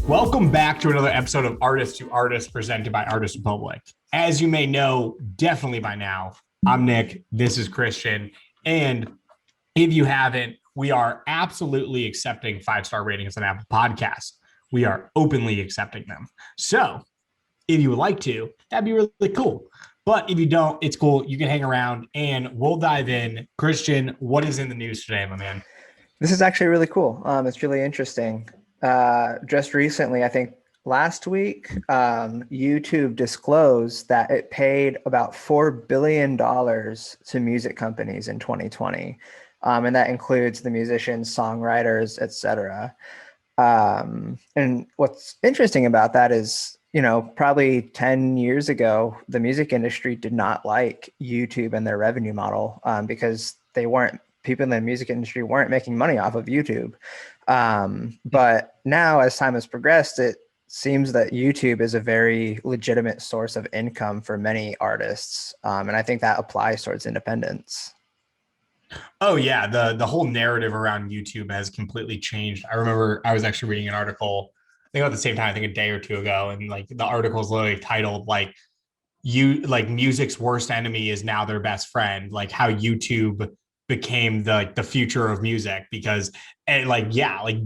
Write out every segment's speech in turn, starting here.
Welcome back to another episode of Artist to Artist presented by Artist Republic. As you may know, definitely by now, I'm Nick, this is Christian, and if you haven't, we are absolutely accepting 5-star ratings on Apple Podcasts. We are openly accepting them. So if you would like to, that'd be really cool. But if you don't, it's cool. You can hang around and we'll dive in. Christian, what is in the news today, my man? This is actually really cool. It's really interesting. Just recently, I think last week, YouTube disclosed that it paid about $4 billion to music companies in 2020. And that includes the musicians, songwriters, etc. And what's interesting about that is, probably 10 years ago, the music industry did not like YouTube and their revenue model because people in the music industry weren't making money off of YouTube. But now, as time has progressed, it seems that YouTube is a very legitimate source of income for many artists. And I think that applies towards independence. Oh yeah, the whole narrative around YouTube has completely changed. I remember I was actually reading an article, I think at the same time, I think a day or two ago, and like the article is literally titled music's worst enemy is now their best friend, like how YouTube became the future of music. Because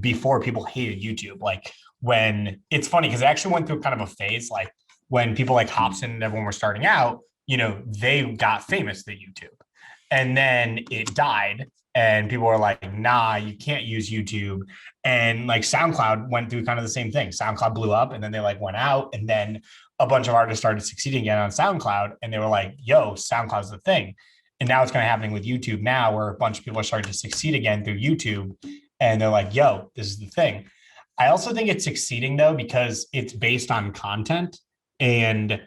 before, people hated YouTube. Like, when it's funny because it actually went through kind of a phase, like when people like Hobson and everyone were starting out, they got famous through YouTube. And then it died and people were like, nah, you can't use YouTube. And like SoundCloud went through kind of the same thing. SoundCloud blew up and then they like went out, and then a bunch of artists started succeeding again on SoundCloud, and they were like, yo, SoundCloud's the thing. And now it's kind of happening with YouTube now, where a bunch of people are starting to succeed again through YouTube, and they're like, yo, this is the thing. I also think it's succeeding though, because it's based on content, and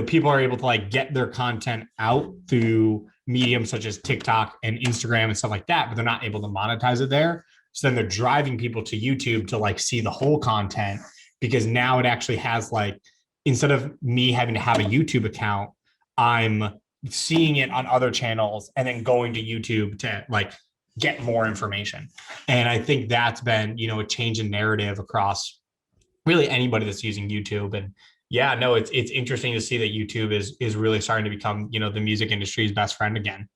people are able to like get their content out through mediums such as TikTok and Instagram and stuff like that, but they're not able to monetize it there. So then they're driving people to YouTube to like see the whole content, because now it actually has like, instead of me having to have a YouTube account, I'm seeing it on other channels and then going to YouTube to like get more information. And I think that's been, a change in narrative across really anybody that's using YouTube. And yeah, no, it's interesting to see that YouTube is really starting to become, the music industry's best friend again.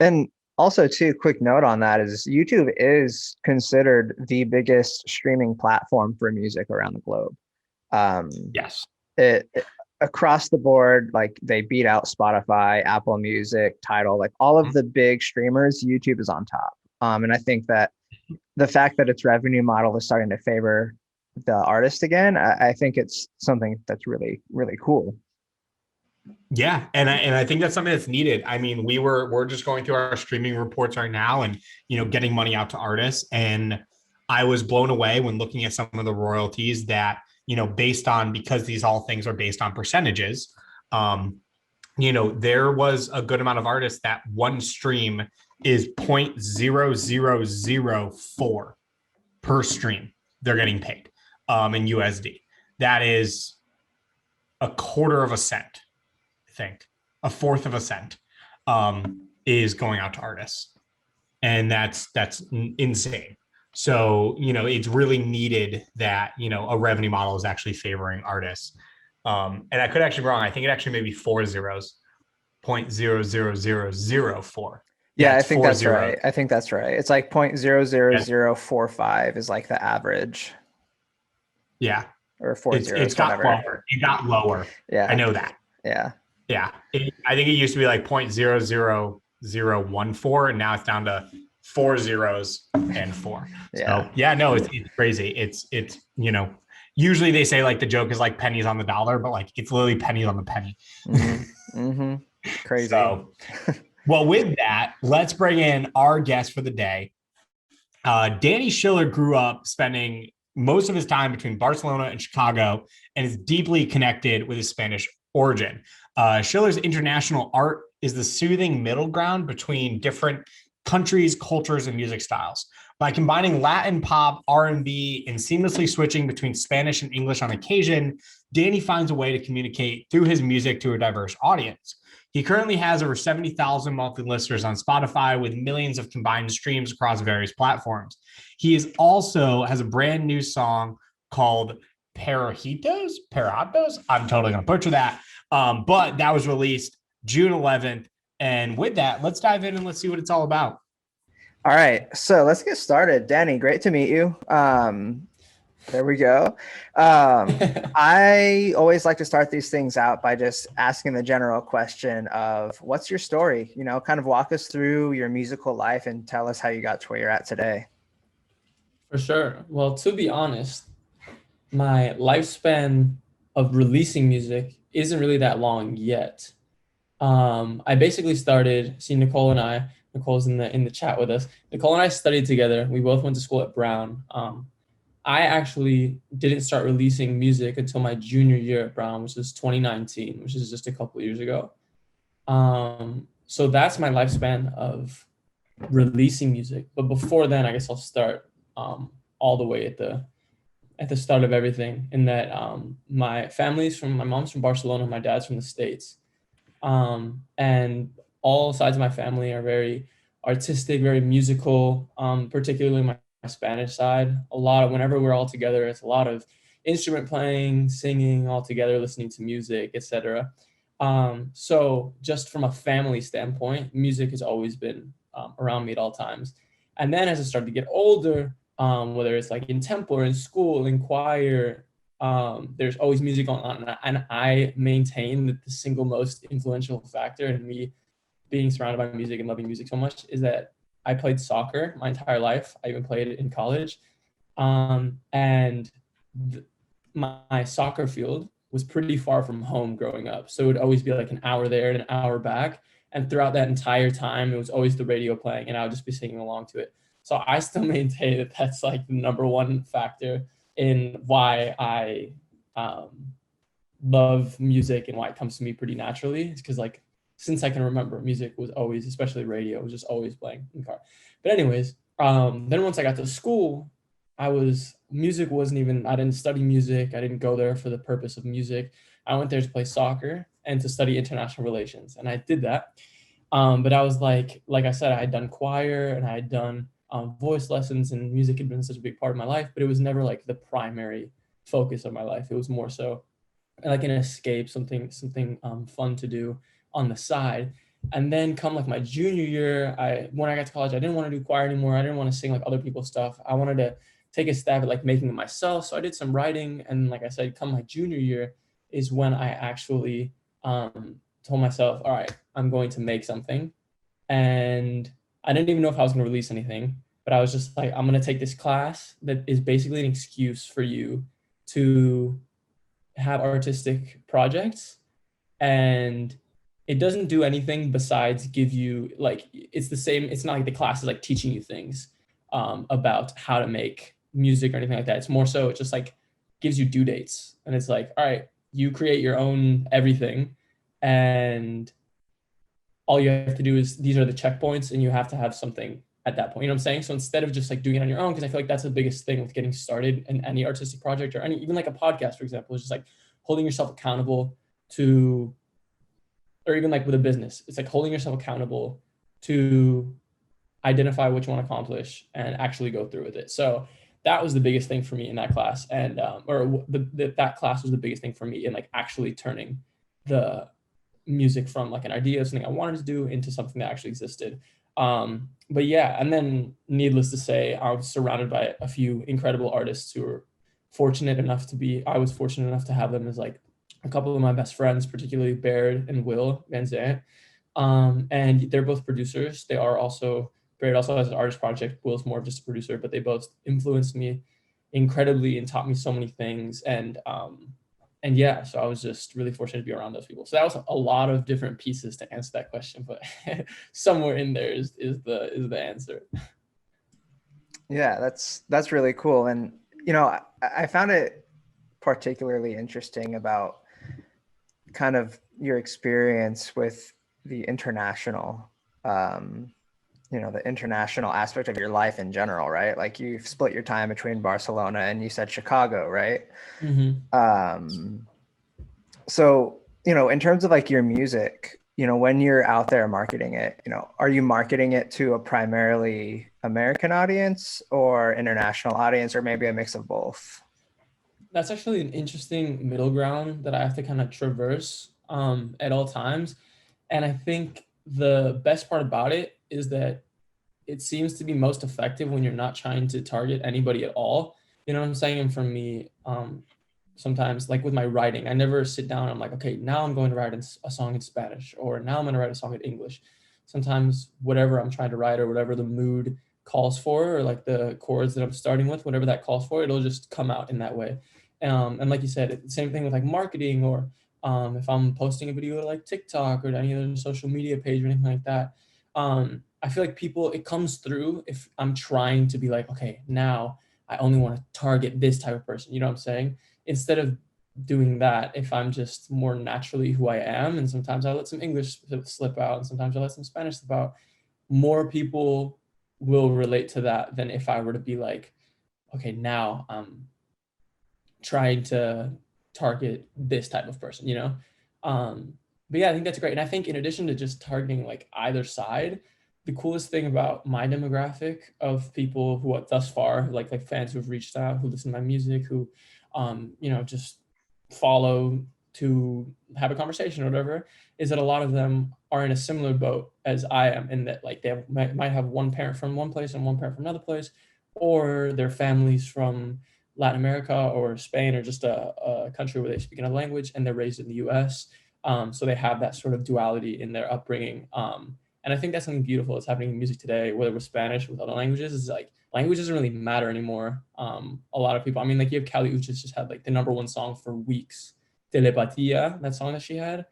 And also, too, quick note on that is YouTube is considered the biggest streaming platform for music around the globe. Yes. It across the board, like they beat out Spotify, Apple Music, Tidal, like all of the big streamers, YouTube is on top. And I think that the fact that its revenue model is starting to favor the artist again, I think it's something that's really, really cool. Yeah. And I think that's something that's needed. I mean, we're just going through our streaming reports right now and, getting money out to artists. And I was blown away when looking at some of the royalties that, based on, because these all things are based on percentages, there was a good amount of artists that one stream is 0.0004 per stream they're getting paid in USD. That is a quarter of a cent, I think. A fourth of a cent is going out to artists. And that's insane. So, it's really needed that, a revenue model is actually favoring artists. And I could actually be wrong. I think it actually may be 4 zeros, 0.00004. Yeah, I think that's right. It's like 0.00045 is like the average. Yeah. Or 4 zeros. It's got lower. It got lower. Yeah. I know that. Yeah. Yeah. I think it used to be like 0.00014, and now it's down to 4 zeros and 4. Yeah. So yeah, no, it's crazy. It's usually they say like the joke is like pennies on the dollar, but like it's literally pennies on the penny. Mm-hmm. Mm-hmm. Crazy. So, well, with that, let's bring in our guest for the day. Danny Schiller grew up spending most of his time between Barcelona and Chicago, and is deeply connected with his Spanish origin. Schiller's international art is the soothing middle ground between different countries, cultures, and music styles. By combining Latin pop, R&B, and seamlessly switching between Spanish and English on occasion, Danny finds a way to communicate through his music to a diverse audience. He currently has over 70,000 monthly listeners on Spotify with millions of combined streams across various platforms. He is also has a brand new song called Pajaritos. I'm totally going to butcher that. But that was released June 11th. And with that, let's dive in and let's see what it's all about. All right, so let's get started. Danny, great to meet you. There we go. I always like to start these things out by just asking the general question of what's your story? You know, kind of walk us through your musical life and tell us how you got to where you're at today. For sure. Well, to be honest, my lifespan of releasing music isn't really that long yet. I basically started, see Nicole and I, Nicole's in the chat with us. Nicole and I studied together. We both went to school at Brown. I actually didn't start releasing music until my junior year at Brown, which is 2019, which is just a couple of years ago. So that's my lifespan of releasing music. But before then, I guess I'll start all the way at the start of everything. In that my mom's from Barcelona, my dad's from the States, and all sides of my family are very artistic, very musical. Particularly my Spanish side. Whenever we're all together, it's a lot of instrument playing, singing all together, listening to music, etc. So just from a family standpoint, music has always been around me at all times. And then as I started to get older, whether it's like in temple or in school, in choir, there's always music going on. And I maintain that the single most influential factor in me being surrounded by music and loving music so much is that I played soccer my entire life. I even played it in college. And my soccer field was pretty far from home growing up. So it would always be like an hour there and an hour back. And throughout that entire time, it was always the radio playing and I would just be singing along to it. So I still maintain that that's like the number one factor in why I love music and why it comes to me pretty naturally. It's because like, since I can remember, music was always, especially radio, was just always playing in the car. But anyways, then once I got to school, music wasn't even, I didn't study music. I didn't go there for the purpose of music. I went there to play soccer and to study international relations. And I did that. But I was like I said, I had done choir and I had done voice lessons, and music had been such a big part of my life, but it was never like the primary focus of my life. It was more so like an escape, something fun to do on the side. And then come like my junior year, when I got to college, I didn't want to do choir anymore. I didn't want to sing like other people's stuff. I wanted to take a stab at like making it myself. So I did some writing. And like I said, come my junior year is when I actually told myself, all right, I'm going to make something. And I didn't even know if I was going to release anything, but I was just like, I'm going to take this class that is basically an excuse for you to have artistic projects. And it doesn't do anything besides give you like, it's the same. It's not like the class is like teaching you things about how to make music or anything like that. It's more so it just like gives you due dates. And it's like, all right, you create your own everything. And all you have to do is, these are the checkpoints and you have to have something at that point. You know what I'm saying? So instead of just like doing it on your own, because I feel like that's the biggest thing with getting started in any artistic project or even like a podcast, for example, is just like holding yourself accountable to, or even like with a business, it's like holding yourself accountable to identify what you want to accomplish and actually go through with it. So that was the biggest thing for me in that class. And, that class was the biggest thing for me in like actually turning the music from like an idea of something I wanted to do into something that actually existed. But yeah, and then needless to say, I was surrounded by a few incredible artists who were I was fortunate enough to have them as like a couple of my best friends, particularly Baird and Will Van Zandt. And they're both producers. Baird also has an artist project. Will's more of just a producer, but they both influenced me incredibly and taught me so many things. And yeah, so I was just really fortunate to be around those people. So that was a lot of different pieces to answer that question, but somewhere in there is the answer. Yeah, that's really cool. And you know, I found it particularly interesting about kind of your experience with the international the international aspect of your life in general, right? Like you've split your time between Barcelona and you said Chicago, right? So, in terms of like your music, when you're out there marketing it, are you marketing it to a primarily American audience or international audience, or maybe a mix of both? That's actually an interesting middle ground that I have to kind of traverse at all times. And I think the best part about it is that it seems to be most effective when you're not trying to target anybody at all. You know what I'm saying? And for me, sometimes like with my writing, I never sit down and I'm like, okay, now I'm going to write a song in Spanish, or now I'm going to write a song in English. Sometimes whatever I'm trying to write or whatever the mood calls for, or like the chords that I'm starting with, whatever that calls for, it'll just come out in that way. And like you said, same thing with like marketing, or if I'm posting a video to like TikTok or any other social media page or anything like that. I feel like it comes through if I'm trying to be like, okay, now I only want to target this type of person. You know what I'm saying? Instead of doing that, if I'm just more naturally who I am, and sometimes I let some English slip out, and sometimes I let some Spanish slip out, more people will relate to that than if I were to be like, okay, now I'm trying to target this type of person, but yeah, I think that's great. And I think in addition to just targeting like either side, the coolest thing about my demographic of people who are thus far, like fans who've reached out, who listen to my music, who just follow to have a conversation or whatever, is that a lot of them are in a similar boat as I am, in that like they might have one parent from one place and one parent from another place, or their families from Latin America or Spain, or just a country where they speak another language and they're raised in the US. So they have that sort of duality in their upbringing. And I think that's something beautiful that's happening in music today, whether with Spanish, with other languages. Is like language doesn't really matter anymore. A lot of people, I mean, like you have Kali Uchis just had like the #1 song for weeks, Telepatia, that song that she had.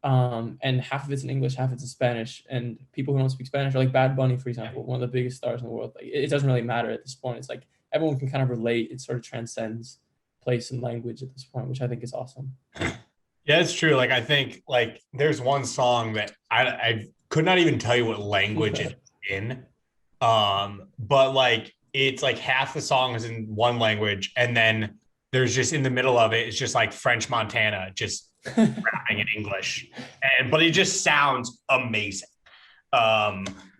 And half of it's in English, half it's in Spanish. And people who don't speak Spanish, are like Bad Bunny, for example, one of the biggest stars in the world. Like it doesn't really matter at this point. It's like everyone can kind of relate. It sort of transcends place and language at this point, which I think is awesome. Yeah, it's true. Like I think like there's one song that I could not even tell you what language it's in. But like it's like half the song is in one language, and then there's just in the middle of it, it's just like French Montana just rapping in English. But it just sounds amazing.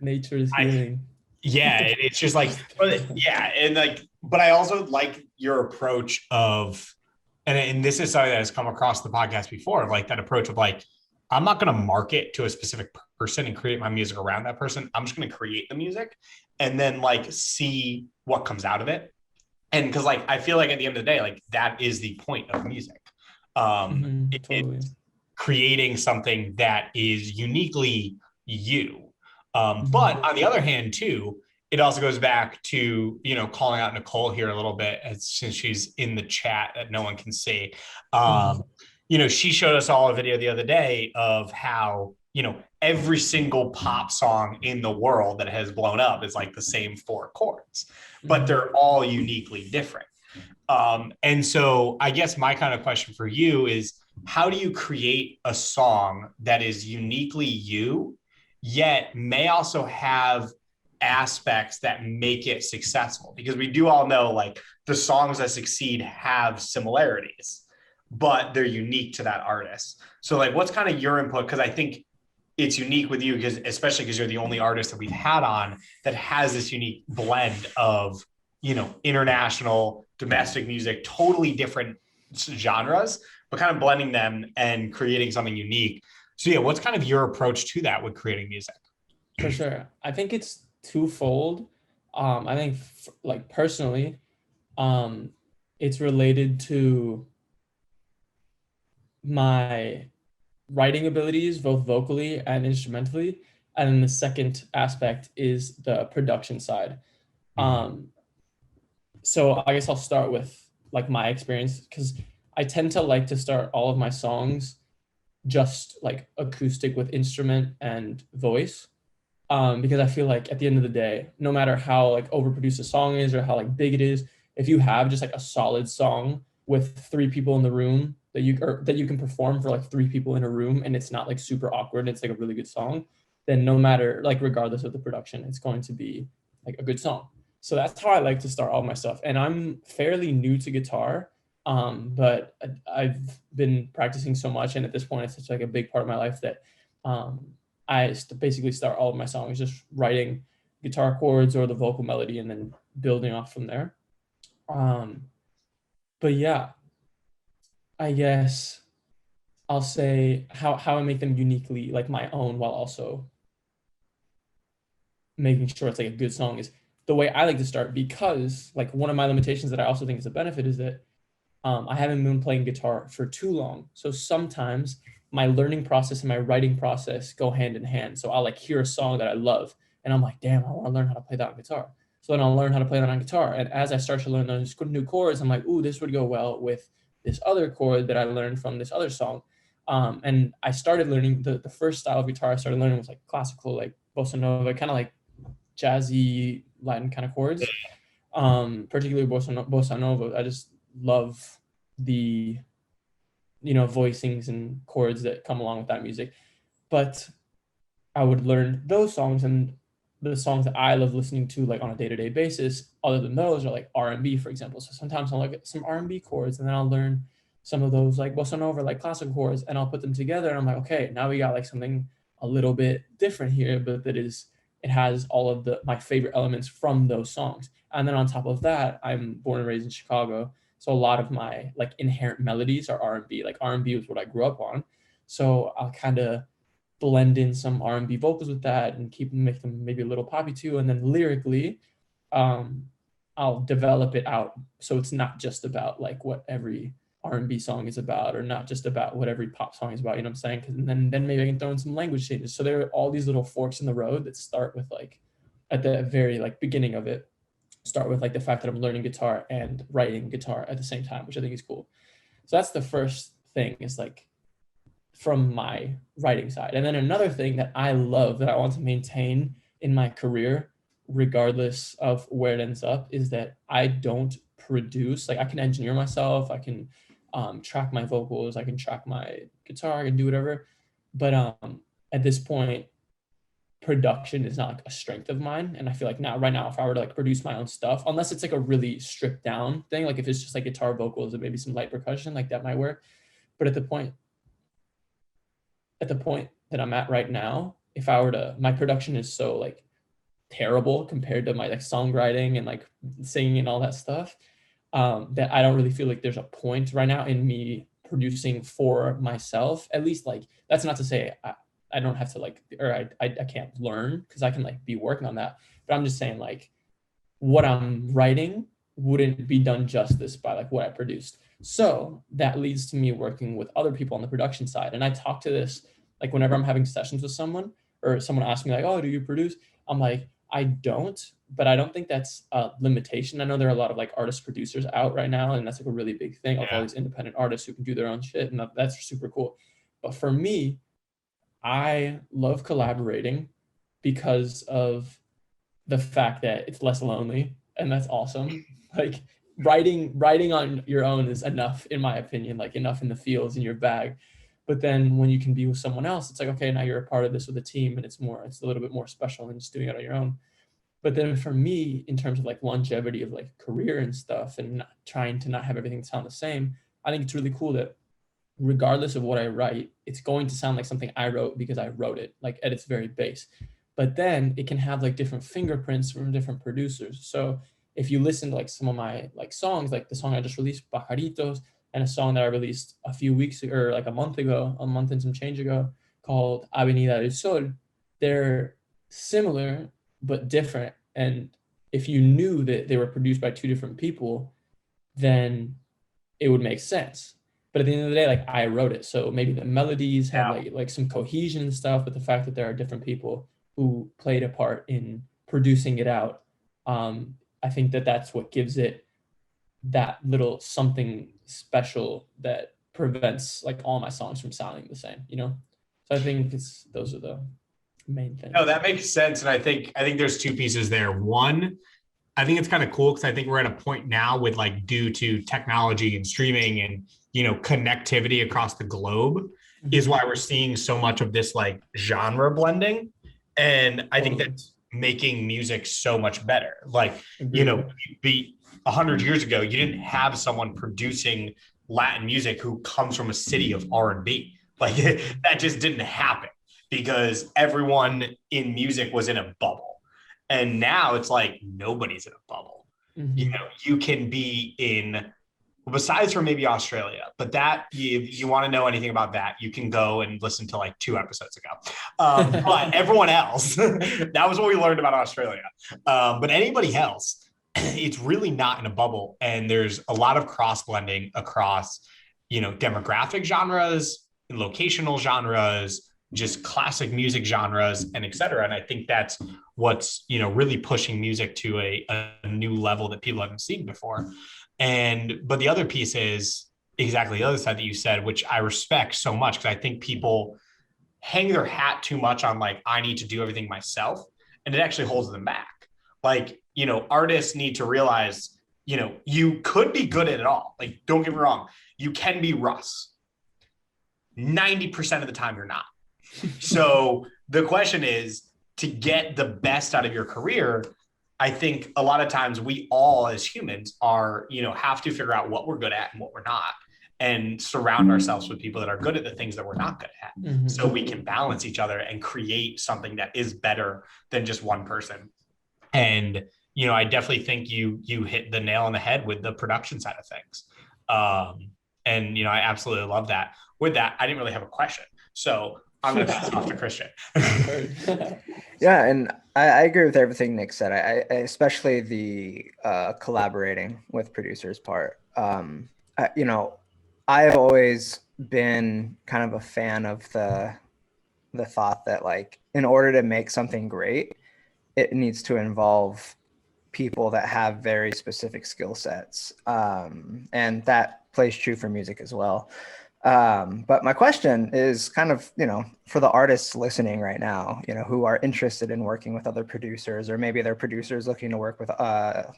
Nature is healing. It's just like, and like, but I also like your approach of, and this is something that has come across the podcast before, like that approach of like, I'm not going to market to a specific person and create my music around that person. I'm just going to create the music and then like see what comes out of it. And because like, I feel like at the end of the day, like that is the point of music. Totally. It's creating something that is uniquely you. But on the other hand, too, it also goes back to, calling out Nicole here a little bit, since she's in the chat that no one can see. She showed us all a video the other day of how, every single pop song in the world that has blown up is like the same 4 chords, but they're all uniquely different. And so I guess my kind of question for you is, how do you create a song that is uniquely you, yet may also have aspects that make it successful? Because we do all know like the songs that succeed have similarities, but they're unique to that artist. So like, what's kind of your input? Because I think it's unique with you, because especially because you're the only artist that we've had on that has this unique blend of, international, domestic music, totally different genres, but kind of blending them and creating something unique. So yeah, what's kind of your approach to that with creating music? For sure. I think it's twofold. I think like personally, it's related to my writing abilities, both vocally and instrumentally. And then the second aspect is the production side. So I guess I'll start with like my experience, because I tend to like to start all of my songs just like acoustic with instrument and voice. Because I feel like at the end of the day, no matter how like overproduced a song is or how like big it is, if you have just like a solid song with 3 people in the room that you can perform for like 3 people in a room, and it's not like super awkward, it's like a really good song, then no matter, like, regardless of the production, it's going to be like a good song. So that's how I like to start all my stuff. And I'm fairly new to guitar, but I've been practicing so much, and at this point, it's such like a big part of my life that I basically start all of my songs just writing guitar chords or the vocal melody, and then building off from there. But yeah, I guess I'll say how I make them uniquely like my own, while also making sure it's like a good song, is the way I like to start. Because like one of my limitations that I also think is a benefit is that I haven't been playing guitar for too long. So sometimes my learning process and my writing process go hand in hand. So I'll like hear a song that I love, and I'm like, damn, I want to learn how to play that on guitar. So then I'll learn how to play that on guitar. And as I start to learn those new chords, I'm like, ooh, this would go well with this other chord that I learned from this other song. And I started learning the first style of guitar I started learning was like classical, like bossa nova, kind of like jazzy Latin kind of chords. Particularly bossa nova. I just love the voicings and chords that come along with that music. But I would learn those songs, and the songs that I love listening to like on a day-to-day basis, other than those, are like R&B, for example. So sometimes I'll look at some R&B chords, and then I'll learn some of those like bossa nova, like classical chords, and I'll put them together, and I'm like, okay, now we got like something a little bit different here, but it has all of my favorite elements from those songs. And then on top of that, I'm born and raised in Chicago, so a lot of my like inherent melodies are R&B. Like R&B was what I grew up on, so I'll kind of blend in some R&B vocals with that and make them maybe a little poppy too. And then lyrically, I'll develop it out so it's not just about like what every R&B song is about, or not just about what every pop song is about, you know what I'm saying? And then maybe I can throw in some language changes. So there are all these little forks in the road that start with like, at the very like beginning of it, start with like the fact that I'm learning guitar and writing guitar at the same time, which I think is cool. So that's the first thing, is like from my writing side. And then another thing that I love, that I want to maintain in my career, regardless of where it ends up, is that I don't produce. Like I can engineer myself, I can track my vocals, I can track my guitar, I can do whatever. But at this point, production is not like a strength of mine. And I feel like right now, if I were to like produce my own stuff, unless it's like a really stripped down thing, like if it's just like guitar vocals and maybe some light percussion, like that might work. But at the point that I'm at right now, if I were to, my production is so like terrible compared to my like songwriting and like singing and all that stuff, that I don't really feel like there's a point right now in me producing for myself. At least, like, that's not to say I don't have to like, or I can't learn, because I can like be working on that. But I'm just saying, like, what I'm writing wouldn't be done justice by like what I produced. So that leads to me working with other people on the production side. And I talk to this, like whenever I'm having sessions with someone, or someone asks me like, oh, do you produce? I'm like, I don't, but I don't think that's a limitation. I know there are a lot of like artist producers out right now, and that's like a really big thing of all these independent artists who can do their own shit, and that's super cool. But for me, I love collaborating because of the fact that it's less lonely, and that's awesome. Like writing on your own is enough, in my opinion, like enough in the fields in your bag. But then when you can be with someone else, it's like, okay, now you're a part of this with a team, and it's a little bit more special than just doing it on your own. But then for me, in terms of like longevity of like career and stuff, and not trying to not have everything sound the same, I think it's really cool that regardless of what I write, it's going to sound like something I wrote because I wrote it, like at its very base. But then it can have like different fingerprints from different producers. So if you listen to like some of my like songs, like the song I just released, Pajaritos, and a song that I released a few weeks ago, or like a month and some change ago, called Avenida del Sol, they're similar but different. And if you knew that they were produced by two different people, then it would make sense. But at the end of the day, like I wrote it, so maybe the melodies have like some cohesion and stuff. But the fact that there are different people who played a part in producing it out, I think that that's what gives it that little something special that prevents like all my songs from sounding the same, you know? So I think those are the main things. No, that makes sense. And I think there's two pieces there. One, I think it's kind of cool because I think we're at a point now with like, due to technology and streaming and, connectivity across the globe, is why we're seeing so much of this like genre blending. And I think Totally. that's making music so much better. Like, Agreed. be 100 years ago, you didn't have someone producing Latin music who comes from a city of R&B. Like that just didn't happen because everyone in music was in a bubble. And now it's like nobody's in a bubble. Mm-hmm. You can be in, besides from maybe Australia, but that you want to know anything about that, you can go and listen to like 2 episodes ago. But everyone else, that was what we learned about Australia. But anybody else, it's really not in a bubble, and there's a lot of cross blending across, demographic genres, locational genres, just classic music genres, and et cetera. And I think that's what's really pushing music to a new level that people haven't seen before. But the other piece is exactly the other side that you said, which I respect so much, because I think people hang their hat too much on like, I need to do everything myself, and it actually holds them back. Like, artists need to realize, you could be good at it all. Like, don't get me wrong, you can be Russ. 90% of the time you're not. So the question is, to get the best out of your career, I think a lot of times we all as humans are, have to figure out what we're good at and what we're not, and surround ourselves with people that are good at the things that we're not good at. Mm-hmm. So we can balance each other and create something that is better than just one person. And, I definitely think you hit the nail on the head with the production side of things. And, I absolutely love that. With that, I didn't really have a question. So I'm going to pass it off to Christian. Yeah, and I agree with everything Nick said. I especially the collaborating with producers part. I've always been kind of a fan of the thought that, like, in order to make something great, it needs to involve people that have very specific skill sets, and that plays true for music as well. But my question is kind of, for the artists listening right now, who are interested in working with other producers, or maybe they're producers looking to work with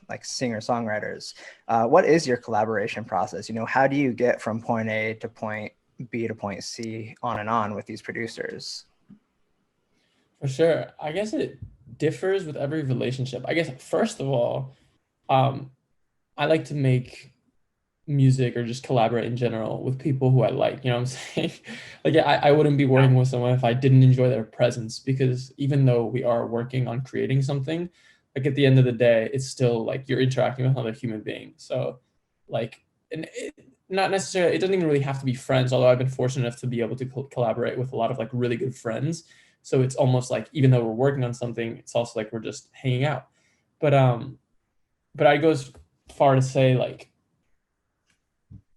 like singer-songwriters. What is your collaboration process? How do you get from point A to point B to point C, on and on with these producers? For sure. I guess it differs with every relationship. I guess first of all, I like to make music or just collaborate in general with people who I like, you know what I'm saying? Like I wouldn't be working with someone if I didn't enjoy their presence, because even though we are working on creating something, like at the end of the day, it's still like you're interacting with another human being. So like, and not necessarily, it doesn't even really have to be friends, although I've been fortunate enough to be able to collaborate with a lot of like really good friends. So it's almost like, even though we're working on something, it's also like we're just hanging out. But I go as far to say, like,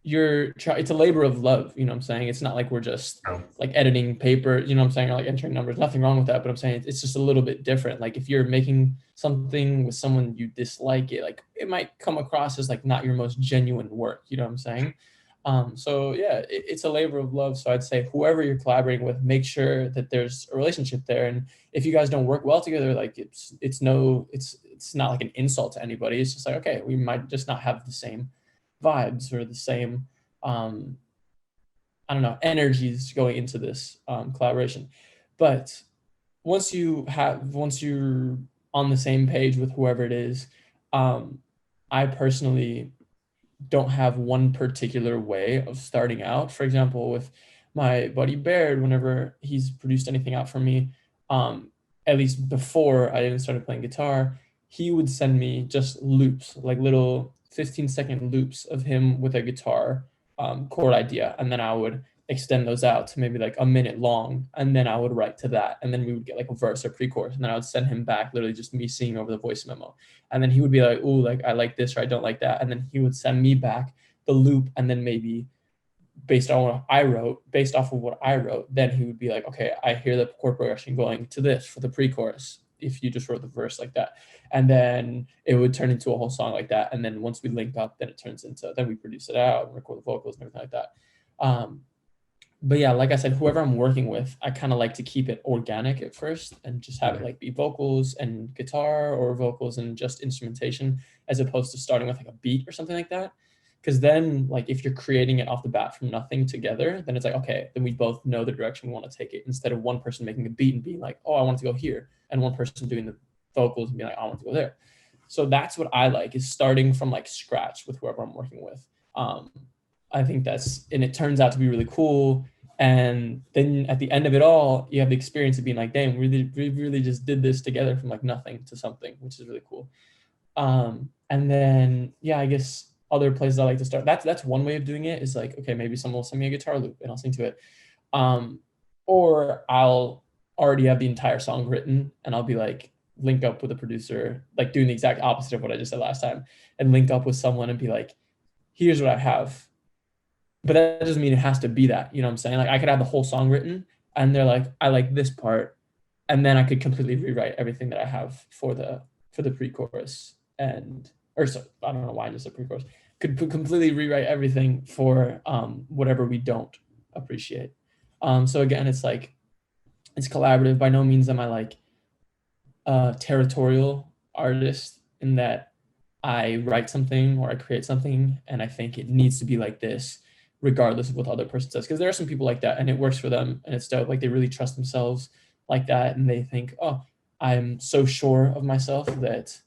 it's a labor of love, you know what I'm saying? It's not like we're just like editing paper, you know what I'm saying, or like entering numbers. Nothing wrong with that, but I'm saying it's just a little bit different. Like if you're making something with someone you dislike, it like it might come across as like not your most genuine work, you know what I'm saying? So yeah, it's a labor of love. So I'd say whoever you're collaborating with, make sure that there's a relationship there. And if you guys don't work well together, like it's not like an insult to anybody. It's just like, okay, we might just not have the same vibes or the same I don't know, energies going into this collaboration. But once you're on the same page with whoever it is, I personally don't have one particular way of starting out. For example, with my buddy Baird, whenever he's produced anything out for me, at least before I even started playing guitar, he would send me just loops, like little 15-second loops of him with a guitar chord idea. And then I would extend those out to maybe like a minute long. And then I would write to that. And then we would get like a verse or pre-chorus. And then I would send him back literally just me singing over the voice memo. And then he would be like, "Ooh, like I like this or I don't like that." And then he would send me back the loop. And then maybe based off of what I wrote, then he would be like, "Okay, I hear the chord progression going to this for the pre-chorus, if you just wrote the verse like that." And then it would turn into a whole song like that. And then once we link up, then we produce it out and record the vocals and everything like that. But yeah, like I said, whoever I'm working with, I kind of like to keep it organic at first and just have it like be vocals and guitar, or vocals and just instrumentation, as opposed to starting with like a beat or something like that. Because then, like, if you're creating it off the bat from nothing together, then it's like, okay, then we both know the direction we want to take it, instead of one person making a beat and being like, oh, I want to go here, and one person doing the vocals and being like, I want to go there. So that's what I like, is starting from like scratch with whoever I'm working with. I think and it turns out to be really cool. And then at the end of it all, you have the experience of being like, dang, we really just did this together from like nothing to something, which is really cool. And then, yeah, I guess other places I like to start, that's one way of doing it, is like, okay, maybe someone will send me a guitar loop and I'll sing to it. Or I'll already have the entire song written and I'll be like, link up with a producer, like doing the exact opposite of what I just said last time, and link up with someone and be like, here's what I have. But that doesn't mean it has to be that, you know what I'm saying? Like, I could have the whole song written and they're like, I like this part. And then I could completely rewrite everything that I have for the pre-chorus, or so I don't know why I just said pre-chorus. Could completely rewrite everything for whatever we don't appreciate. So again, it's like, it's collaborative. By no means am I like a territorial artist in that I write something or I create something and I think it needs to be like this, regardless of what the other person says. Because there are some people like that and it works for them and it's dope. Like, they really trust themselves like that, and they think, oh, I'm so sure of myself that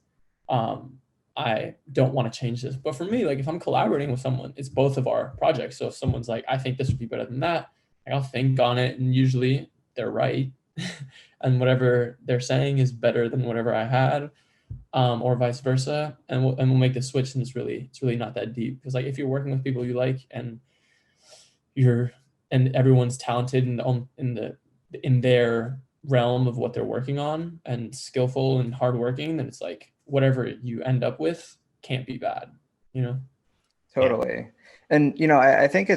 I don't want to change this. But for me, like, if I'm collaborating with someone, it's both of our projects. So if someone's like, I think this would be better than that, like, I'll think on it, and usually they're right. And whatever they're saying is better than whatever I had, or vice versa. And we'll make the switch, and it's really not that deep. Because like, if you're working with people you like and everyone's talented in their realm of what they're working on and skillful and hardworking, then it's like, whatever you end up with can't be bad, you know? Totally. Yeah. And, you know, I think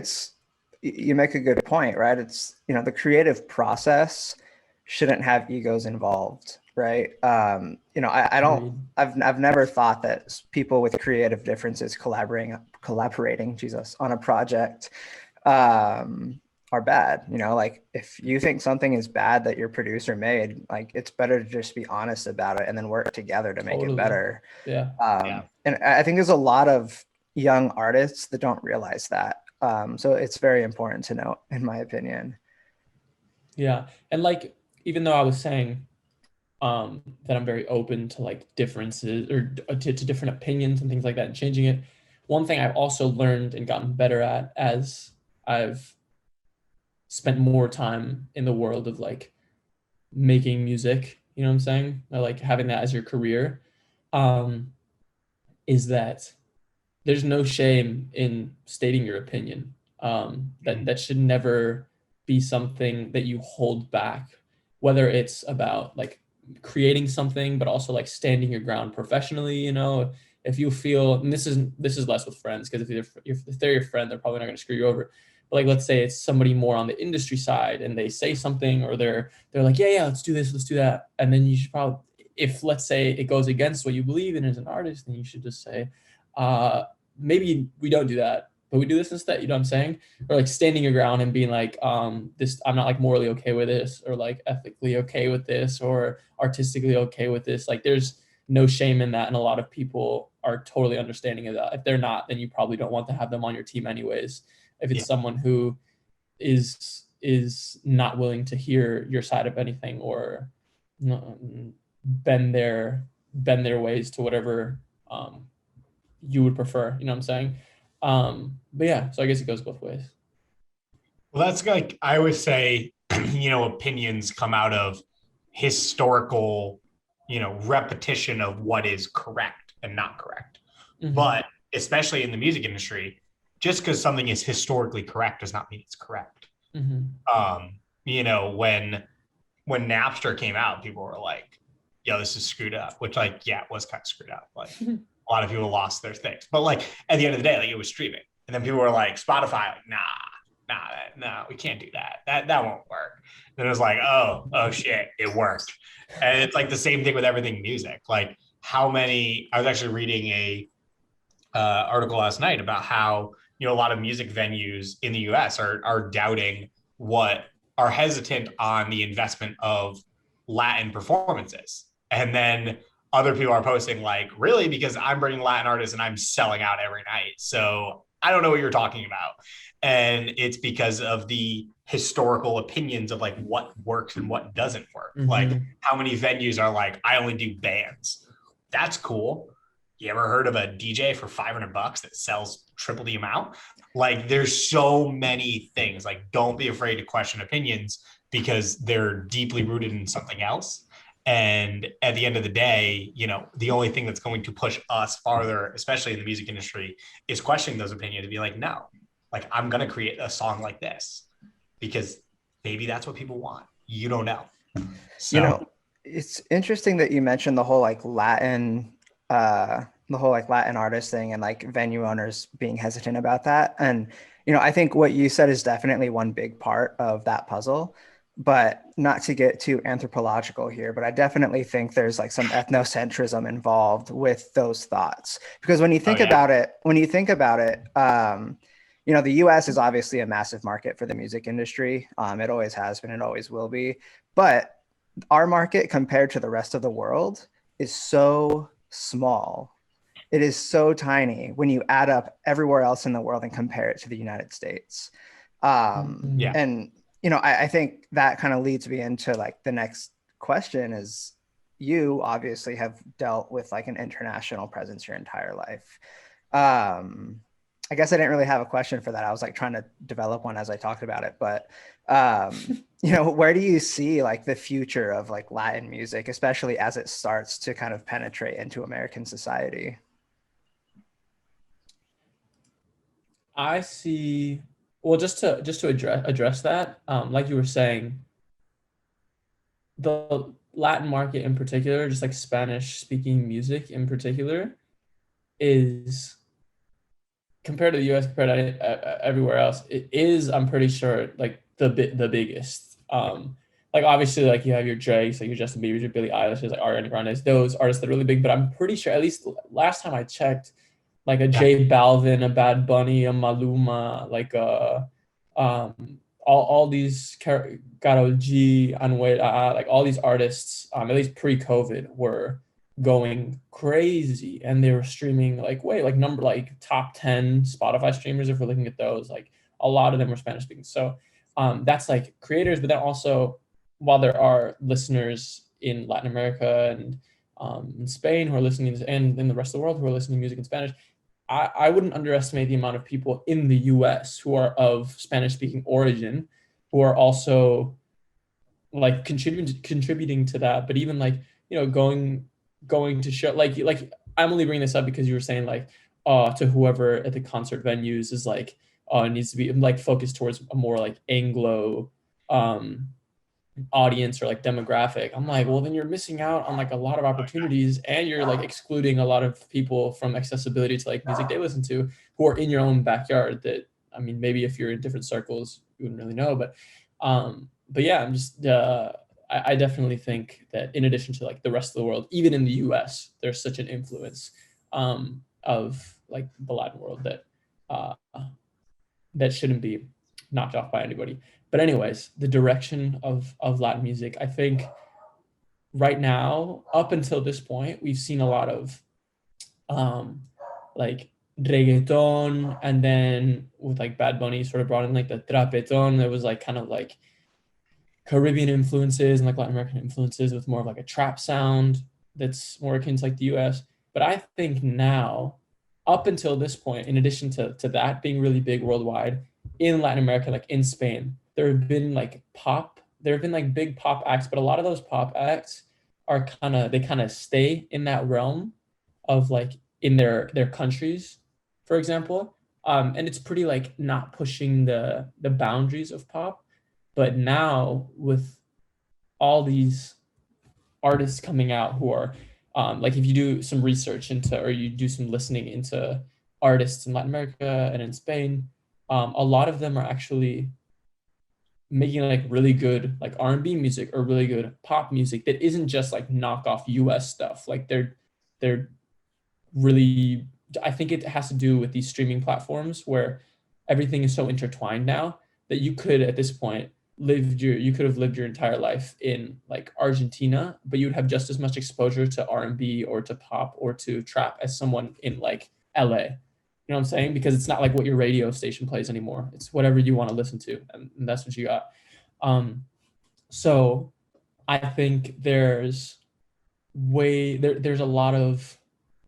you make a good point, right? It's, you know, the creative process shouldn't have egos involved, right? You know, I've never thought that people with creative differences collaborating, Jesus, on a project, are bad. You know, like, if you think something is bad that your producer made, like, it's better to just be honest about it and then work together to make it better. Yeah. And I think there's a lot of young artists that don't realize that. So it's very important to note, in my opinion. Yeah. And like, even though I was saying that I'm very open to like differences, or to different opinions and things like that, and changing it, one thing I've also learned and gotten better at as I've spent more time in the world of like making music, you know what I'm saying? Or like having that as your career, is that there's no shame in stating your opinion. That should never be something that you hold back, whether it's about like creating something, but also like standing your ground professionally. You know, if you feel, and this is less with friends, because if they're your friend, they're probably not going to screw you over. But like, let's say it's somebody more on the industry side and they say something, or they're like, yeah, let's do this, let's do that. And then you should probably, if let's say it goes against what you believe in as an artist, then you should just say, maybe we don't do that, but we do this instead. You know what I'm saying? Or like standing your ground and being like, this, I'm not like morally okay with this, or like ethically okay with this, or artistically okay with this. Like, there's no shame in that. And a lot of people are totally understanding of that. If they're not, then you probably don't want to have them on your team anyways. If it's someone who is not willing to hear your side of anything, or bend their ways to whatever you would prefer, you know what I'm saying? But yeah, so I guess it goes both ways. Well, that's like, I always say, you know, opinions come out of historical, you know, repetition of what is correct and not correct. Mm-hmm. But especially in the music industry, just because something is historically correct does not mean it's correct. Mm-hmm. You know, when Napster came out, people were like, yo, this is screwed up, which, like, yeah, it was kind of screwed up. Like, a lot of people lost their things. But like, at the end of the day, like, it was streaming. And then people were like, Spotify, like, nah, we can't do that. That won't work. Then it was like, oh shit, it worked. And it's like the same thing with everything music. Like, I was actually reading a article last night about how, you know, a lot of music venues in the US are doubting are hesitant on the investment of Latin performances. And then other people are posting like, really, because I'm bringing Latin artists and I'm selling out every night. So I don't know what you're talking about. And it's because of the historical opinions of like what works and what doesn't work. Like Mm-hmm. how many venues are like, I only do bands. That's cool. You ever heard of a DJ for $500 that sells triple the amount? Like there's so many things. Like don't be afraid to question opinions because they're deeply rooted in something else. And at the end of the day, you know, the only thing that's going to push us farther, especially in the music industry, is questioning those opinions and be like, no, like I'm going to create a song like this because maybe that's what people want. You don't know. You So, know, it's interesting that you mentioned the whole like Latin artist thing and like venue owners being hesitant about that. And, you know, I think what you said is definitely one big part of that puzzle, but not to get too anthropological here, but I definitely think there's like some ethnocentrism involved with those thoughts. Because when you oh, think yeah. about it, you know, the US is obviously a massive market for the music industry. It always has been, it always will be. But our market compared to the rest of the world is so small. It is so tiny when you add up everywhere else in the world and compare it to the United States. Mm-hmm. Yeah. And, you know, I think that kind of leads me into like the next question is you obviously have dealt with like an international presence your entire life. I guess I didn't really have a question for that. I was like trying to develop one as I talked about it, but you know, where do you see like the future of like Latin music, especially as it starts to kind of penetrate into American society? I see. Well, just to address that, like you were saying, the Latin market in particular, just like Spanish speaking music in particular, is compared to the US, compared to everywhere else, it is, I'm pretty sure, like the biggest. Like obviously, like you have your Drakes, like your Justin Bieber's, your Billie Eilish's, like Ariana Grande's, those artists that are really big. But I'm pretty sure, at least last time I checked, like a Yeah. J Balvin, a Bad Bunny, a Maluma, like all these Karol G, Anuel, like all these artists, at least pre-COVID, were going crazy and they were streaming like like number like top 10 Spotify streamers if we're looking at those, like a lot of them were Spanish speaking. So that's like creators, but then also while there are listeners in Latin America and in Spain who are listening and in the rest of the world who are listening to music in Spanish, I wouldn't underestimate the amount of people in the US who are of Spanish speaking origin who are also like contributing to that. But even like, you know, going to show like I'm only bringing this up because you were saying like to whoever at the concert venues is like it needs to be like focused towards a more like Anglo um audience or like demographic. I'm like, well, then you're missing out on like a lot of opportunities and you're like excluding a lot of people from accessibility to like music they listen to who are in your own backyard. That, I mean, maybe if you're in different circles you wouldn't really know, but yeah, I'm just I definitely think that in addition to like the rest of the world, even in the US, there's such an influence of like the Latin world that uh that shouldn't be knocked off by anybody. But anyways, the direction of Latin music, I think right now, up until this point, we've seen a lot of um like reggaeton, and then with like Bad Bunny sort of brought in like the trapeton. There was like kind of like Caribbean influences and like Latin American influences with more of like a trap sound that's more akin to like the US. But I think now, up until this point, in addition to that being really big worldwide, in Latin America, like in Spain, there have been like big pop acts, but a lot of those pop acts are they kind of stay in that realm of like in their countries, for example. And it's pretty like not pushing the boundaries of pop. But now with all these artists coming out who are like if you do some research into or you do some listening into artists in Latin America and in Spain, a lot of them are actually making like really good like R&B music or really good pop music that isn't just like knockoff US stuff. Like they're really, I think it has to do with these streaming platforms where everything is so intertwined now that you could at this point you could have lived your entire life in like Argentina, but you would have just as much exposure to R&B or to pop or to trap as someone in like LA. You know what I'm saying? Because it's not like what your radio station plays anymore. It's whatever you want to listen to, and that's what you got. So I think there's there's a lot of,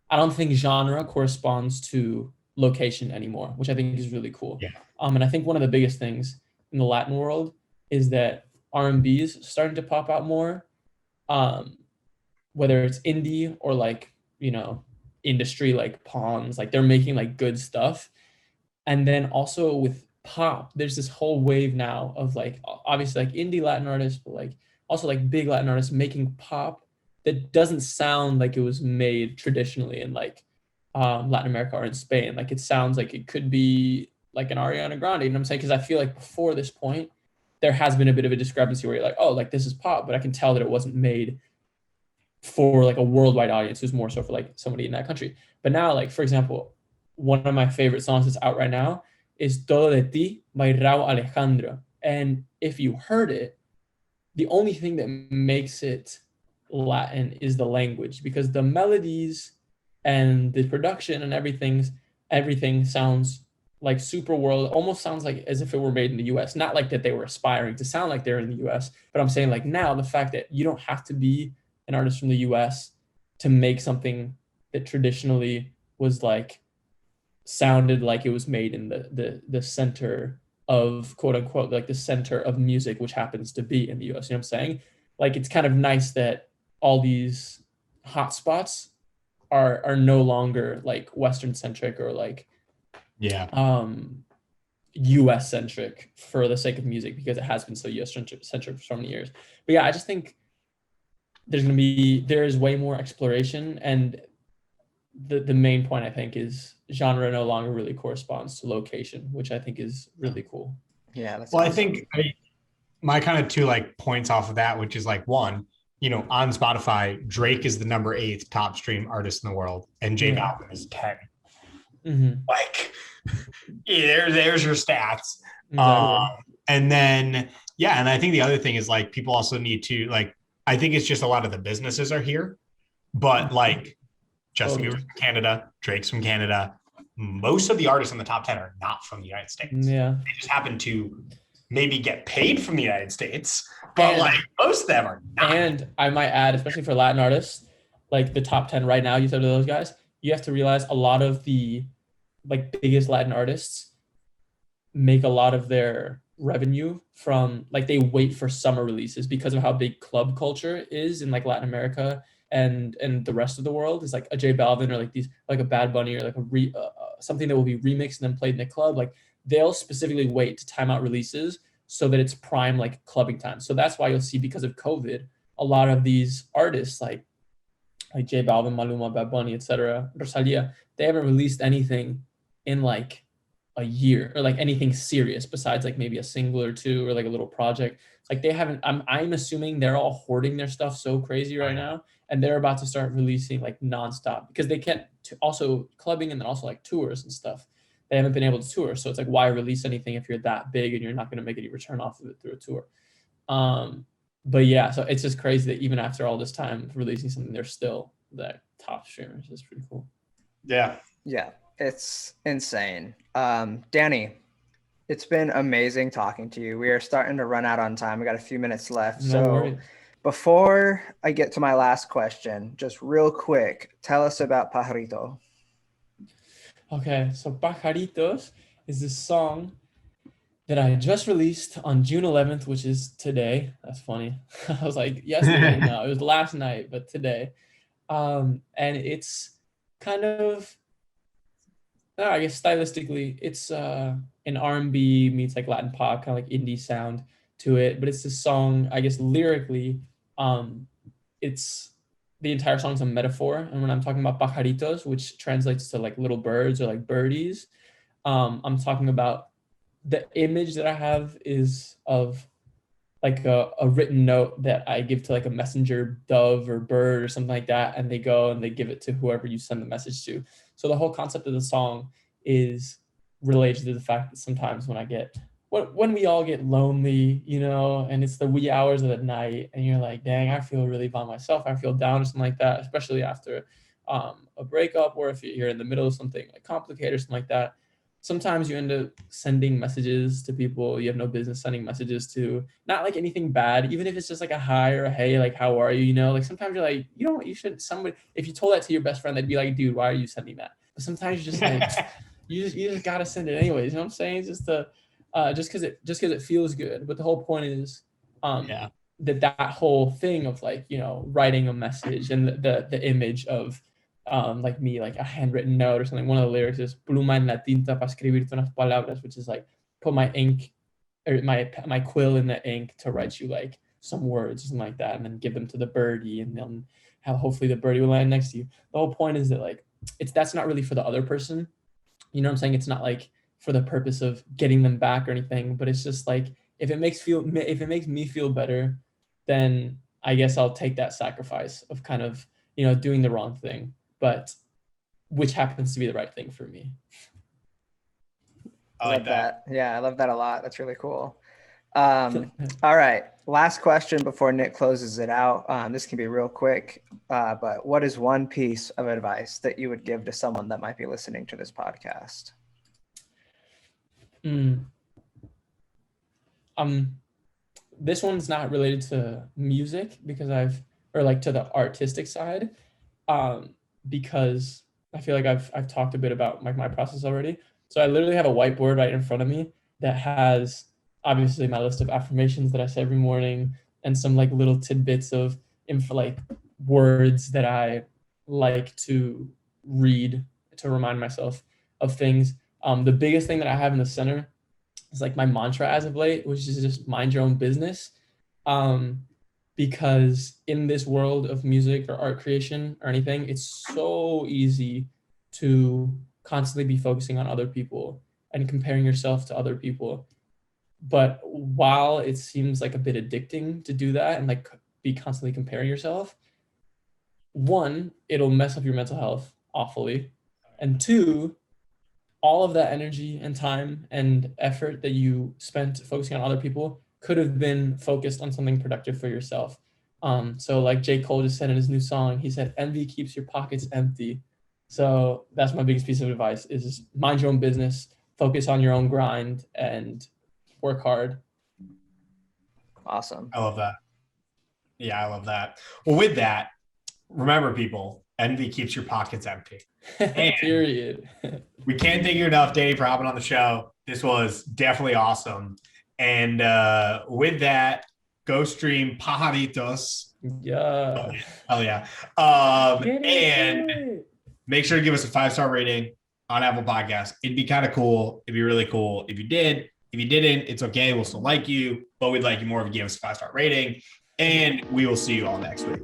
I don't think genre corresponds to location anymore, which I think is really cool. Yeah. And I think one of the biggest things in the Latin world is that R&B is starting to pop out more, whether it's indie or like, industry like Pawns, like they're making like good stuff. And then also with pop, there's this whole wave now of like, obviously like indie Latin artists, but like also like big Latin artists making pop that doesn't sound like it was made traditionally in like Latin America or in Spain. Like it sounds like it could be like an Ariana Grande, you know what I'm saying? Because I feel like before this point, there has been a bit of a discrepancy where you're like, oh, like this is pop, but I can tell that it wasn't made for like a worldwide audience. It was more so for like somebody in that country. But now, like for example, one of my favorite songs that's out right now is Todo de Ti by Rauw Alejandro. And if you heard it, the only thing that makes it Latin is the language, because the melodies and the production and everything sounds like super world, almost sounds like as if it were made in the US. Not like that they were aspiring to sound like they're in the US, but I'm saying like now the fact that you don't have to be an artist from the US to make something that traditionally was like sounded like it was made in the center of quote unquote like the center of music, which happens to be in the US. You know what I'm saying? Like it's kind of nice that all these hotspots are no longer like Western centric or like US centric for the sake of music, because it has been so US centric for so many years. But yeah, I just think there is way more exploration, and the main point I think is genre no longer really corresponds to location, which I think is really cool. Yeah, that's well, awesome. I think my kind of two like points off of that, which is like one, on Spotify, Drake is the number 8 top stream artist in the world, and J Balvin is 10. Mm-hmm. Like, there's your stats. Exactly. And then and I think the other thing is like people also need to like, I think it's just a lot of the businesses are here, but like Justin Bieber's from Canada, Drake's from Canada. Most of the artists in the top 10 are not from the United States. Yeah. They just happen to maybe get paid from the United States, but like most of them are not. And I might add, especially for Latin artists, like the top 10 right now, you said to those guys, you have to realize a lot of the like biggest Latin artists make a lot of their revenue from like they wait for summer releases because of how big club culture is in like Latin America and the rest of the world. Is like a J Balvin or like these like a Bad Bunny or like a something that will be remixed and then played in a club. Like they'll specifically wait to time out releases so that it's prime like clubbing time. So that's why you'll see, because of COVID, a lot of these artists like J Balvin, Maluma, Bad Bunny, etc., Rosalia, they haven't released anything in like a year, or like anything serious besides like maybe a single or two or like a little project. Like they haven't, I'm assuming they're all hoarding their stuff so crazy right now, and they're about to start releasing like nonstop because they can't also clubbing and then also like tours and stuff. They haven't been able to tour. So it's like, why release anything if you're that big and you're not going to make any return off of it through a tour? But yeah, so it's just crazy that even after all this time of releasing something, they're still the top streamers. It's pretty cool. Yeah. Yeah, it's insane. Danny, it's been amazing talking to you. We are starting to run out on time. We got a few minutes left. No worries. Before I get to my last question, just real quick, tell us about Pajarito. Okay, so Pajaritos is this song that I just released on June 11th, which is today. That's funny. I was like, yesterday. No, it was last night, but today. And it's kind of, I guess stylistically, it's an R&B meets like Latin pop, kind of like indie sound to it. But it's this song, I guess lyrically, it's the entire song's a metaphor. And when I'm talking about pajaritos, which translates to like little birds or like birdies, I'm talking about the image that I have is of like a written note that I give to like a messenger dove or bird or something like that. And they go and they give it to whoever you send the message to. So the whole concept of the song is related to the fact that sometimes when we all get lonely, you know, and it's the wee hours of the night and you're like, dang, I feel really by myself. I feel down or something like that, especially after a breakup, or if you're in the middle of something like complicated or something like that, sometimes you end up sending messages to people you have no business sending messages to. Not like anything bad, even if it's just like a hi or a hey, like how are you? You know, like sometimes you're like, you should, somebody, if you told that to your best friend, they'd be like, dude, why are you sending that? But sometimes you're just like, you just gotta send it anyways. You know what I'm saying? Just because it feels good. But the whole point is, that whole thing of like, writing a message and the image of like me, like a handwritten note or something. One of the lyrics is pluma en la tinta para escribirte unas palabras, which is like put my ink or my quill in the ink to write you like some words, something like that, and then give them to the birdie, and then hopefully the birdie will land next to you. The whole point is that like that's not really for the other person. You know what I'm saying? It's not like for the purpose of getting them back or anything, but it's just like if it makes me feel better, then I guess I'll take that sacrifice of kind of, doing the wrong thing, but which happens to be the right thing for me. I love that. Yeah, I love that a lot. That's really cool. All right. Last question before Nick closes it out. This can be real quick, but what is one piece of advice that you would give to someone that might be listening to this podcast? This one's not related to music because to the artistic side, because I feel like I've talked a bit about my process already. So I literally have a whiteboard right in front of me that has obviously my list of affirmations that I say every morning and some like little tidbits of like words that I like to read to remind myself of things. The biggest thing that I have in the center is like my mantra as of late, which is just mind your own business. Because in this world of music or art creation or anything, it's so easy to constantly be focusing on other people and comparing yourself to other people. But while it seems like a bit addicting to do that and like be constantly comparing yourself, one, it'll mess up your mental health awfully. And two, all of that energy and time and effort that you spent focusing on other people could have been focused on something productive for yourself. So like J. Cole just said in his new song, he said, envy keeps your pockets empty. So that's my biggest piece of advice is just mind your own business, focus on your own grind, and work hard. Awesome. I love that. Yeah, I love that. Well, with that, remember people, envy keeps your pockets empty. Period. We can't thank you enough, Dave, for hopping on the show. This was definitely awesome. And with that, go stream Pajaritos. Yeah. Oh yeah. And make sure to give us a 5-star rating on Apple Podcasts. It'd be kind of cool. It'd be really cool if you did. If you didn't, it's okay. We'll still like you, but we'd like you more if you give us a 5-star rating. And we will see you all next week.